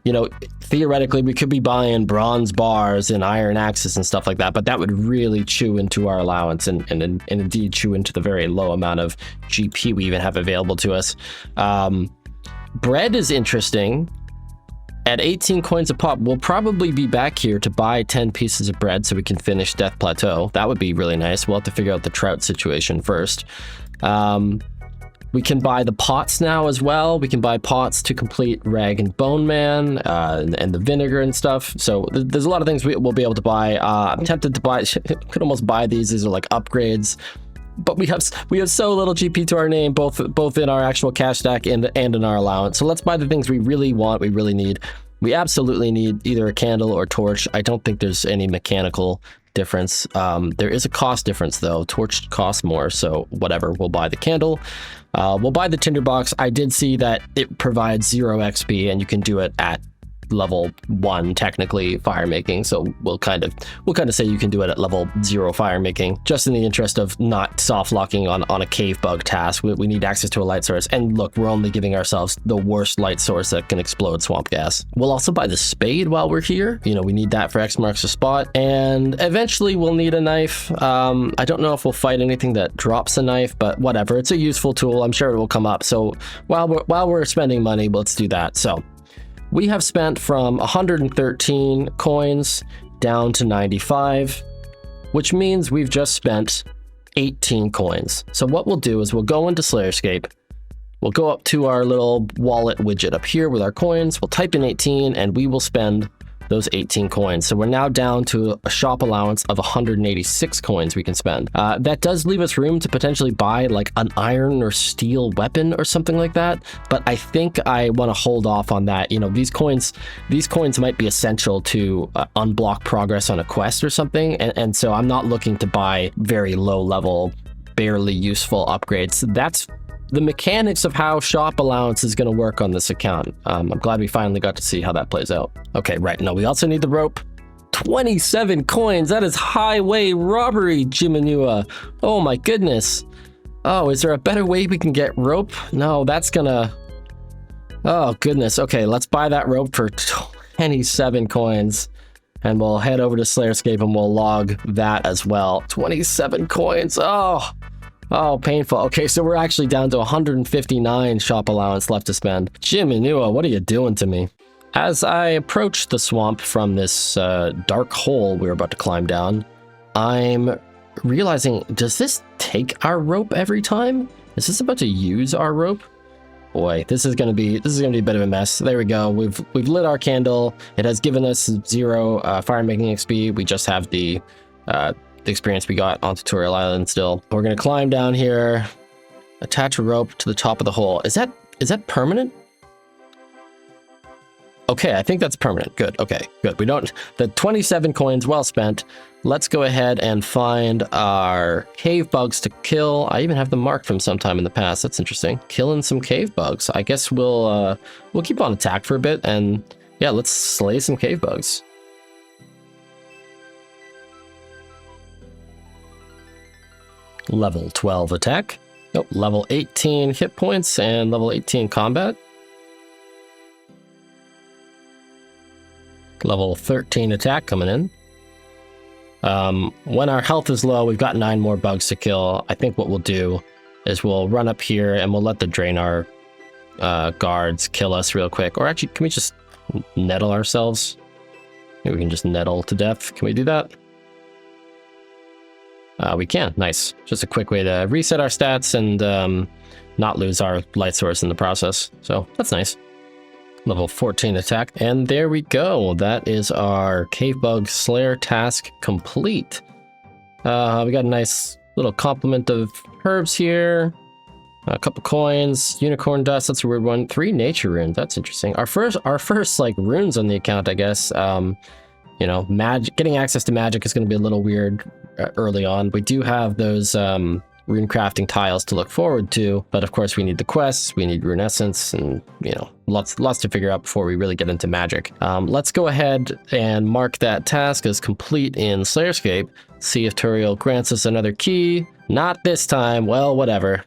You know, theoretically we could be buying bronze bars and iron axes and stuff like that, but that would really chew into our allowance and indeed chew into the very low amount of GP we even have available to us. Bread is interesting. At 18 coins a pop, we'll probably be back here to buy 10 pieces of bread so we can finish Death Plateau. That would be really nice. We'll have to figure out the trout situation first. We can buy the pots now as well. We can buy pots to complete Rag and Bone Man and the vinegar and stuff. So there's a lot of things we'll be able to buy. I'm tempted to buy, could almost buy these. These are like upgrades. But we have so little GP to our name, both in our actual cash stack and in our allowance. So let's buy the things we really want, we really need. We absolutely need either a candle or torch. I don't think there's any mechanical difference. There is a cost difference though. Torch costs more, so whatever. We'll buy the candle. We'll buy the tinderbox. I did see that it provides 0 XP, and you can do it at level 1 technically fire making, so we'll kind of say you can do it at level 0 fire making, just in the interest of not soft locking on a cave bug task. We need access to a light source, and look, we're only giving ourselves the worst light source that can explode swamp gas. We'll also buy the spade while we're here. You know, we need that for X marks the spot, and eventually we'll need a knife. I don't know if we'll fight anything that drops a knife, but whatever, it's a useful tool. I'm sure it will come up. So while we're spending money, let's do that. So we have spent from 113 coins down to 95, which means we've just spent 18 coins. So what we'll do is we'll go into SlayerScape, we'll go up to our little wallet widget up here with our coins, we'll type in 18, and we will spend those 18 coins. So we're now down to a shop allowance of 186 coins we can spend. That does leave us room to potentially buy like an iron or steel weapon or something like that, but I think I want to hold off on that. You know, these coins might be essential to unblock progress on a quest or something, and so I'm not looking to buy very low level, barely useful upgrades. That's the mechanics of how shop allowance is going to work on this account. I'm glad we finally got to see how that plays out. Okay, right, now we also need the rope. 27 coins, that is highway robbery, Gimenua. Oh my goodness. Oh, is there a better way we can get rope? No, that's gonna... Oh goodness, okay, let's buy that rope for 27 coins. And we'll head over to SlayerScape and we'll log that as well. 27 coins, Oh, painful. Okay, so we're actually down to 159 shop allowance left to spend. Gimenua, what are you doing to me? As I approach the swamp from this dark hole we're about to climb down, I'm realizing, does this take our rope every time? Is this about to use our rope? Boy, this is gonna be a bit of a mess. There we go. We've lit our candle. It has given us 0 fire making XP. We just have the experience we got on Tutorial Island still. We're gonna climb down here, attach a rope to the top of the hole. Is that permanent? Okay, I think that's permanent. Good, okay, good. The 27 coins well spent. Let's go ahead and find our cave bugs to kill. I even have them marked from sometime in the past. That's interesting. Killing some cave bugs. I guess we'll keep on attack for a bit, and yeah, let's slay some cave bugs. Level 12 attack. Nope, level 18 hit points and level 18 combat. Level 13 attack coming in. When our health is low, we've got 9 more bugs to kill. I think what we'll do is we'll run up here and we'll let the Draenor guards kill us real quick. Or actually, can we just nettle ourselves? Maybe we can just nettle to death. Can we do that? We can. Nice. Just a quick way to reset our stats and not lose our light source in the process. So that's nice. Level 14 attack. And there we go. That is our Cave Bug Slayer task complete. We got a nice little complement of herbs here. A couple coins, unicorn dust, that's a weird one. 3 nature runes, that's interesting. Our first like runes on the account, I guess. You know, getting access to magic is going to be a little weird early on. We do have those rune crafting tiles to look forward to, but of course we need the quests, we need rune essence, and you know, lots to figure out before we really get into magic. Let's go ahead and mark that task as complete in SlayerScape. See if Turiel grants us another key. Not this time. Well, whatever.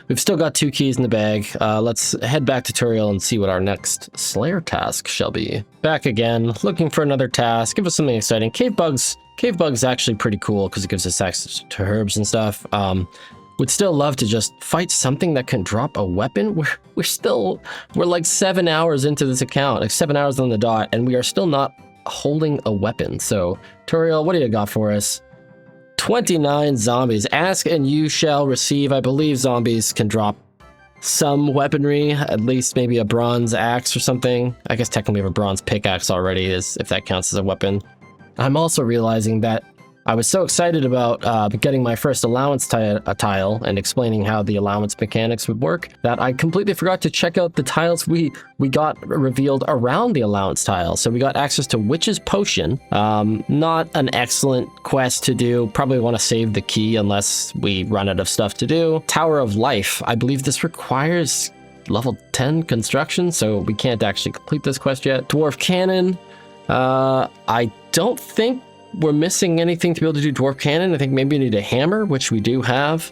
We've still got 2 keys in the bag. Let's head back to Turiel and see what our next Slayer task shall be. Back again, looking for another task. Give us something exciting. Cave Bug's actually pretty cool because it gives us access to herbs and stuff. Would still love to just fight something that can drop a weapon. We're like 7 hours into this account, like 7 hours on the dot, and we are still not holding a weapon. So Turiel, what do you got for us? 29 zombies. Ask and you shall receive. I believe zombies can drop some weaponry, at least maybe a bronze axe or something. I guess technically we have a bronze pickaxe already, if that counts as a weapon. I'm also realizing that I was so excited about getting my first allowance tile and explaining how the allowance mechanics would work that I completely forgot to check out the tiles we got revealed around the allowance tile. So we got access to Witch's Potion. Not an excellent quest to do. Probably want to save the key unless we run out of stuff to do. Tower of Life. I believe this requires level 10 construction, so we can't actually complete this quest yet. Dwarf Cannon. I don't think we're missing anything to be able to do Dwarf Cannon. I think maybe we need a hammer, which we do have.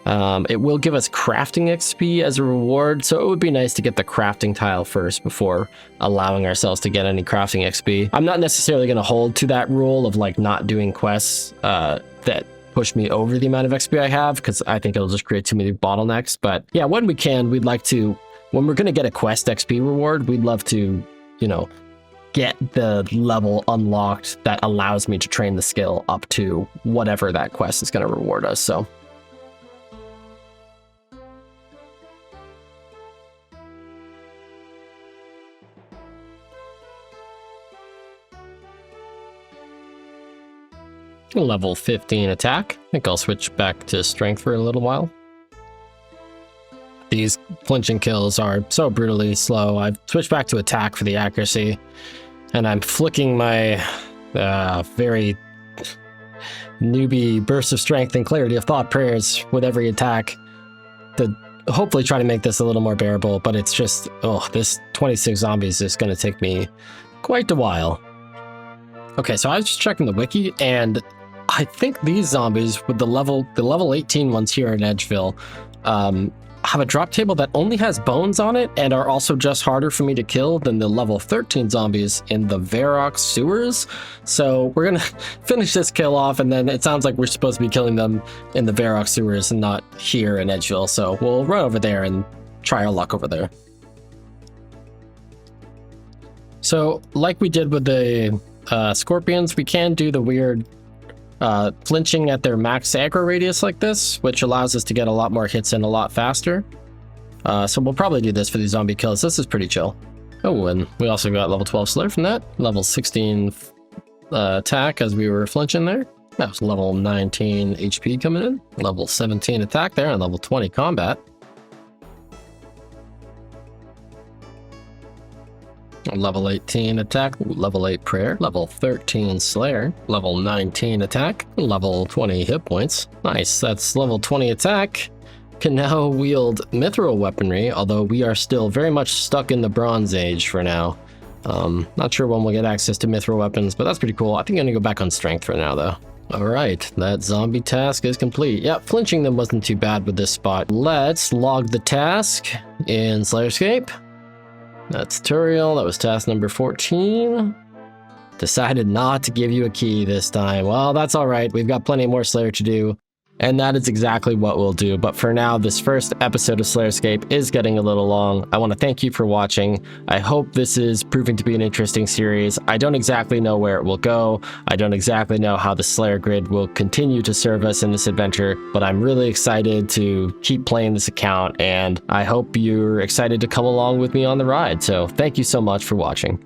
It will give us crafting XP as a reward, so it would be nice to get the crafting tile first before allowing ourselves to get any crafting XP. I'm not necessarily going to hold to that rule of like not doing quests that push me over the amount of XP I have, because I think it'll just create too many bottlenecks. But yeah, when we can, we'd like to, when we're going to get a quest XP reward, we'd love to, you know, get the level unlocked that allows me to train the skill up to whatever that quest is going to reward us. So level 15 attack. I think I'll switch back to strength for a little while. These flinching kills are so brutally slow. I've switched back to attack for the accuracy, and I'm flicking my very newbie burst of strength and clarity of thought prayers with every attack to hopefully try to make this a little more bearable, but it's just, oh, this 26 zombies is going to take me quite a while. Okay, so I was just checking the wiki, and I think these zombies with the level 18 ones here in Edgeville, have a drop table that only has bones on it and are also just harder for me to kill than the level 13 zombies in the Varrock sewers. So we're gonna finish this kill off, and then it sounds like we're supposed to be killing them in the Varrock sewers and not here in Edgeville. So we'll run over there and try our luck over there. So like we did with the scorpions, we can do the weird flinching at their max aggro radius like this, which allows us to get a lot more hits in a lot faster. So we'll probably do this for these zombie kills. This is pretty chill. Oh, and we also got level 12 Slayer from that. Level 16 attack as we were flinching there. That was level 19 HP coming in. Level 17 attack there, and level 20 combat. Level 18 attack, level 8 prayer, level 13 slayer, level 19 attack, level 20 hit points. Nice, that's level 20 attack. Can now wield mithril weaponry, although we are still very much stuck in the Bronze Age for now. Not sure when we'll get access to mithril weapons, but that's pretty cool. I think I'm gonna go back on strength for now though. All right, that zombie task is complete. Yep, flinching them wasn't too bad with this spot. Let's log the task in SlayerScape. That's tutorial. That was task number 14. Decided not to give you a key this time. Well, that's all right. We've got plenty more Slayer to do. And that is exactly what we'll do. But for now, this first episode of SlayerScape is getting a little long. I want to thank you for watching. I hope this is proving to be an interesting series. I don't exactly know where it will go. I don't exactly know how the Slayer grid will continue to serve us in this adventure, but I'm really excited to keep playing this account, and I hope you're excited to come along with me on the ride. So thank you so much for watching.